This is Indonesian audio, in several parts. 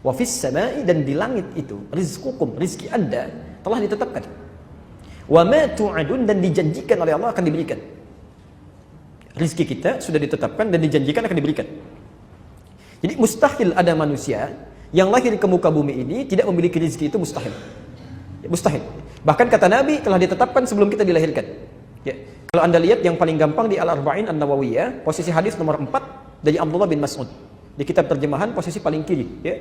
Wa fis samai, dan di langit itu rizqukum, rizki Anda telah ditetapkan. Wa ma tu'adun, dan dijanjikan oleh Allah akan diberikan. Rizki kita sudah ditetapkan dan dijanjikan akan diberikan. Jadi mustahil ada manusia yang lahir ke muka bumi ini tidak memiliki rizki, itu mustahil. Mustahil. Bahkan kata Nabi telah ditetapkan sebelum kita dilahirkan. Ya. Kalau Anda lihat yang paling gampang di Al-Arba'in An-Nawawiyah, posisi hadis nomor 4 dari Abdullah bin Mas'ud. Di kitab terjemahan posisi paling kiri, ya.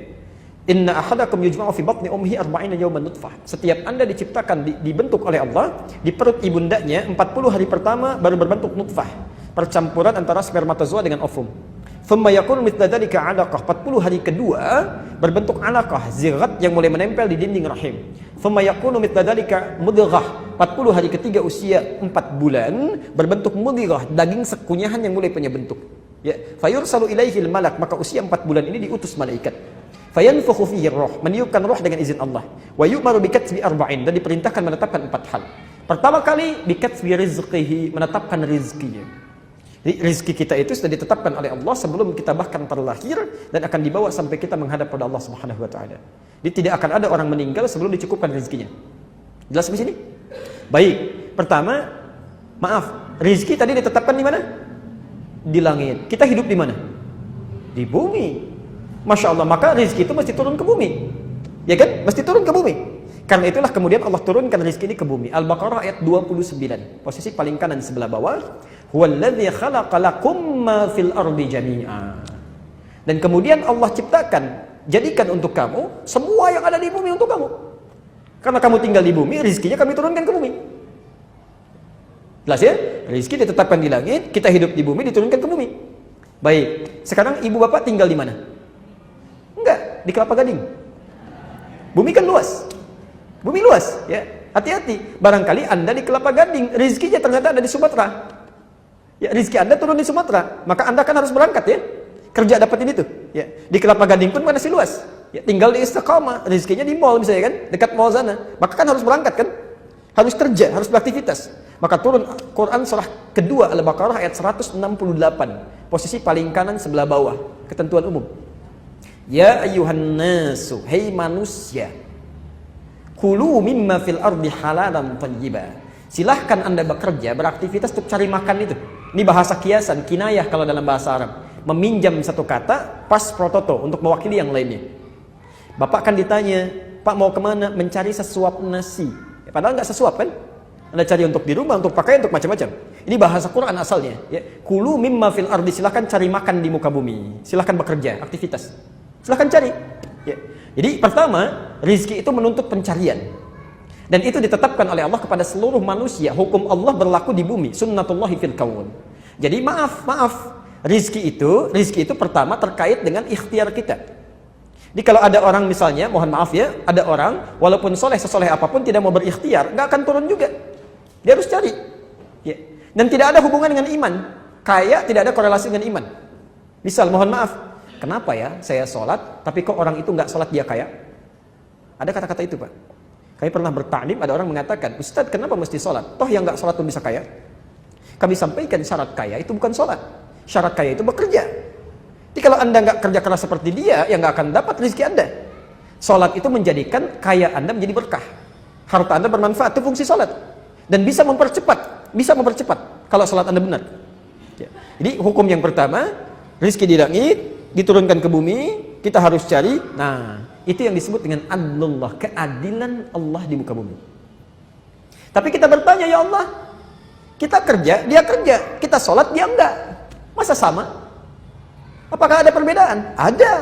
Inna ahadakum yujma'u fi batni ummihi 40 yawman nutfah. Setiap Anda diciptakan, dibentuk oleh Allah di perut ibundanya 40 hari pertama baru berbentuk nutfah, percampuran antara spermatozoa dengan ovum. Thumma yakunu mithla dzalika 'alaqah. 40 hari kedua berbentuk 'alaqah, zirat yang mulai menempel di dinding rahim. Thumma yakunu mithla dzalika mudghah. 40 hari ketiga usia 4 bulan berbentuk mudghah, daging sekunyahan yang mulai punya bentuk. Ya, fayursalu ilaihil malak, maka usia 4 bulan ini diutus malaikat. Fayanfukhu fihi roh, meniupkan roh dengan izin Allah. Wa yu'maru bikatsbi arba'in, dan diperintahkan menetapkan 4 hal. Pertama kali bikatsbi rizqihi, menetapkan rizkinya. Jadi rizki kita itu sudah ditetapkan oleh Allah sebelum kita bahkan terlahir, dan akan dibawa sampai kita menghadap pada Allah Subhanahu wa taala. Jadi tidak akan ada orang meninggal sebelum dicukupkan rizkinya. Jelas di sini? Baik. Pertama, maaf, rizki tadi ditetapkan di mana? Di langit. Kita hidup di mana? Di bumi. Masya Allah, maka rizki itu mesti turun ke bumi, ya kan? Mesti turun ke bumi. Karena itulah kemudian Allah turunkan rizki ini ke bumi. Al-Baqarah ayat 29, posisi paling kanan sebelah bawah. Huwallazi khalaqa lakum ma fil ardi jami'a. Dan kemudian Allah ciptakan, jadikan untuk kamu semua yang ada di bumi untuk kamu. Karena kamu tinggal di bumi, rizkinya kami turunkan ke bumi. Jelas ya? Rizki ditetapkan di langit, kita hidup di bumi, diturunkan ke bumi. Baik, sekarang ibu bapak tinggal di mana? Enggak, di Kelapa Gading. Bumi kan luas. Bumi luas, ya. Hati-hati. Barangkali Anda di Kelapa Gading, rizkinya ternyata ada di Sumatera. Ya, rizki Anda turun di Sumatera, maka Anda kan harus berangkat, ya. Kerja dapetin itu, ya. Di Kelapa Gading pun masih luas. Ya, tinggal di Istiqamah, rizkinya di mall misalnya kan, dekat mall sana. Maka kan harus berangkat kan? Harus kerja, harus beraktivitas. Maka turun Quran surah kedua Al-Baqarah ayat 168, posisi paling kanan sebelah bawah, ketentuan umum. Ya ayyuhan nasu, hei manusia, kulu mimma fil ardi halalan thayyiba. Silahkan Anda bekerja, beraktivitas untuk cari makan itu. Ini bahasa kiasan, kinayah kalau dalam bahasa Arab. Meminjam satu kata pas prototo untuk mewakili yang lainnya. Bapak kan ditanya, Pak mau kemana? Mencari sesuap nasi. Ya, padahal nggak sesuap kan? Anda cari untuk di rumah, untuk pakaian, untuk macam-macam. Ini bahasa Quran asalnya. Ya. Kulu mimma fil ardi, silahkan cari makan di muka bumi. Silahkan bekerja, aktivitas. Silahkan cari. Ya. Jadi pertama, rizki itu menuntut pencarian. Dan itu ditetapkan oleh Allah kepada seluruh manusia. Hukum Allah berlaku di bumi. Sunnatullahi fil kaun. Jadi maaf. Rizki itu pertama terkait dengan ikhtiar kita. Jadi kalau ada orang misalnya, mohon maaf ya, ada orang walaupun sesoleh apapun tidak mau berikhtiar, nggak akan turun juga. Dia harus cari. Ya. Dan tidak ada hubungan dengan iman. Kaya tidak ada korelasi dengan iman. Misal, mohon maaf, kenapa ya saya sholat, tapi kok orang itu nggak sholat dia kaya? Ada kata-kata itu, Pak. Kami pernah bertaklim, ada orang mengatakan, Ustadz kenapa mesti sholat? Toh yang nggak sholat pun bisa kaya. Kami sampaikan syarat kaya itu bukan sholat. Syarat kaya itu bekerja. Jadi kalau Anda nggak kerja keras seperti dia, ya nggak akan dapat rezeki Anda. Sholat itu menjadikan kaya Anda menjadi berkah. Harta Anda bermanfaat, itu fungsi sholat. Dan bisa mempercepat kalau sholat Anda benar. Ya. Jadi hukum yang pertama, rezeki di langit, diturunkan ke bumi, kita harus cari. Nah, itu yang disebut dengan adlullah, keadilan Allah di muka bumi. Tapi kita bertanya, ya Allah, kita kerja, dia kerja, kita sholat, dia enggak. Masa sama? Apakah ada perbedaan? Ada.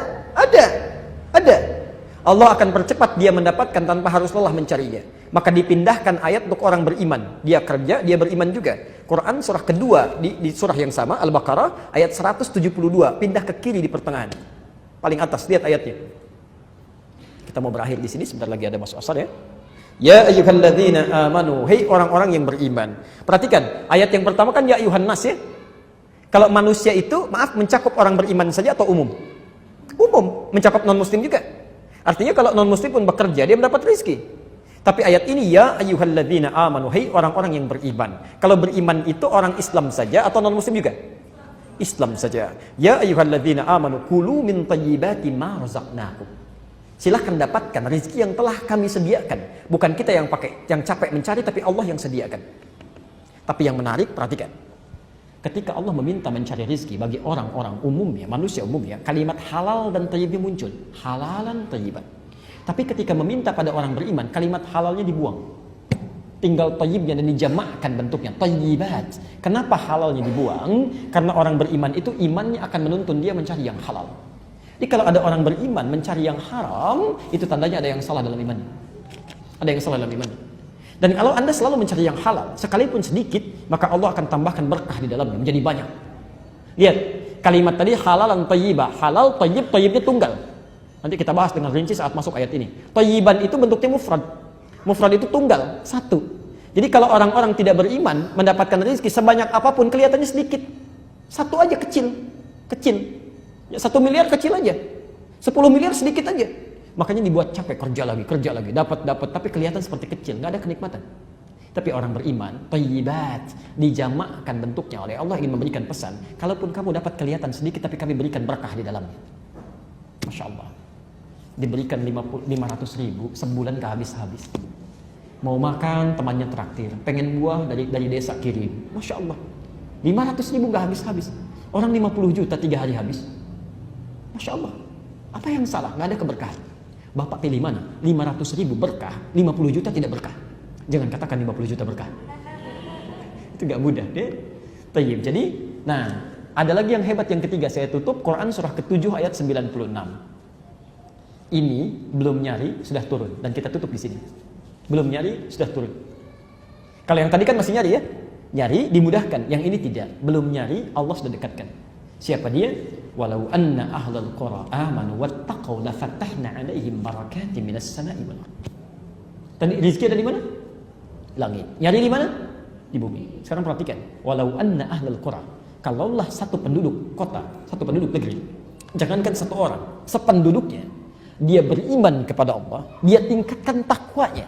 Allah akan percepat dia mendapatkan tanpa harus lelah mencarinya. Maka dipindahkan ayat untuk orang beriman. Dia kerja, dia beriman juga. Quran surah kedua di surah yang sama, Al-Baqarah ayat 172, pindah ke kiri di pertengahan. Paling atas, lihat ayatnya. Kita mau berakhir di sini, sebentar lagi ada masuk asar ya. Ya ayyuhalladzina amanu, hei orang-orang yang beriman. Perhatikan, ayat yang pertama kan ya ayyuhan nas ya. Kalau manusia itu, maaf, mencakup orang beriman saja atau umum? Umum, mencakup non-muslim juga. Artinya kalau non-muslim pun bekerja, dia mendapat rezeki. Tapi ayat ini, ya ayyuhalladzina amanu, hei orang-orang yang beriman. Kalau beriman itu orang Islam saja atau non-muslim juga? Islam saja. Ya ayyuhalladzina amanu, kulu min thayyibati ma razaqnakum. Silahkan dapatkan rezeki yang telah kami sediakan. Bukan kita yang capek mencari, tapi Allah yang sediakan. Tapi yang menarik, perhatikan. Ketika Allah meminta mencari rezeki bagi orang-orang umumnya, manusia umumnya, kalimat halal dan thayyibnya muncul. Halalan thayyiban. Tapi ketika meminta pada orang beriman, kalimat halalnya dibuang. Tinggal thayyibnya dan dijamakkan bentuknya. Thayyibat. Kenapa halalnya dibuang? Karena orang beriman itu imannya akan menuntun dia mencari yang halal. Jadi kalau ada orang beriman mencari yang haram, itu tandanya ada yang salah dalam imannya. Ada yang salah dalam imannya. Dan kalau Anda selalu mencari yang halal, sekalipun sedikit, maka Allah akan tambahkan berkah di dalamnya, menjadi banyak. Lihat, kalimat tadi halalan thayyibah. Halal, thayyib, thayyibnya tunggal. Nanti kita bahas dengan rinci saat masuk ayat ini. Thayyiban itu bentuknya mufrad. Mufrad itu tunggal, satu. Jadi kalau orang-orang tidak beriman, mendapatkan rezeki sebanyak apapun, kelihatannya sedikit. Satu aja kecil. Kecil. Ya, 1 miliar kecil aja, 10 miliar sedikit aja. Makanya dibuat capek, kerja lagi, dapat, tapi kelihatan seperti kecil, nggak ada kenikmatan. Tapi orang beriman, thayyibat, dijamakkan bentuknya oleh Allah ingin memberikan pesan. Kalaupun kamu dapat kelihatan sedikit, tapi kami berikan berkah di dalamnya. Masya Allah. Diberikan 500 ribu, sebulan gak habis-habis. Mau makan, temannya traktir. Pengen buah dari desa kirim. Masya Allah. 500 ribu gak habis-habis. Orang 50 juta 3 hari habis. Masya Allah, apa yang salah? Nggak ada keberkahan. Bapak pilih mana? 500 ribu berkah, 50 juta tidak berkah. Jangan katakan 50 juta berkah. Itu nggak mudah deh. Tayyib. Jadi, nah, ada lagi yang hebat yang ketiga. Saya tutup Quran surah ke-7 ayat 96. Ini belum nyari sudah turun dan kita tutup di sini. Belum nyari sudah turun. Kalau yang tadi kan masih nyari ya, nyari dimudahkan. Yang ini tidak. Belum nyari Allah sudah dekatkan. Siapa dia? Walau anna ahlal qura amanu wattaqau lafatahna 'alaihim barakatin minas sama'i wal ardh. Tadi rezeki ada di mana? Langit. Nyari di mana? Di bumi. Sekarang perhatikan. Walau anna ahlal qura. Kalaulah satu penduduk kota, satu penduduk negeri, jangankan satu orang, sependuduknya, dia beriman kepada Allah, dia tingkatkan takwanya.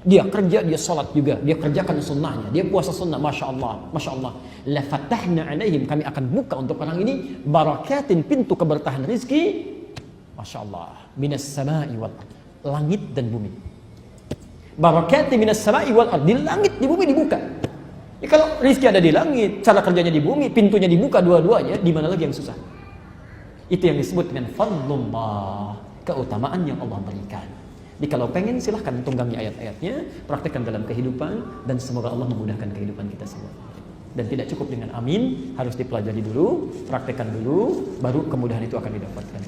Dia kerja, dia salat juga, dia kerjakan sunnahnya, dia puasa sunnah, masya Allah, masya Allah. La fatahna alaihim, kami akan buka untuk orang ini barakatin, pintu keberkahan rizki, masya Allah, minas sama'i wal ard, langit dan bumi. Barakatin minas sama'i wal ard, di langit, di bumi dibuka. Ya, kalau rizki ada di langit, cara kerjanya di bumi, pintunya dibuka dua-duanya, di mana lagi yang susah? Itu yang disebut dengan fadlullah, keutamaan yang Allah berikan. Jadi kalau pengen silahkan tunggangi ayat-ayatnya, praktekkan dalam kehidupan, dan semoga Allah memudahkan kehidupan kita semua. Dan tidak cukup dengan amin, harus dipelajari dulu, praktekkan dulu, baru kemudahan itu akan didapatkan.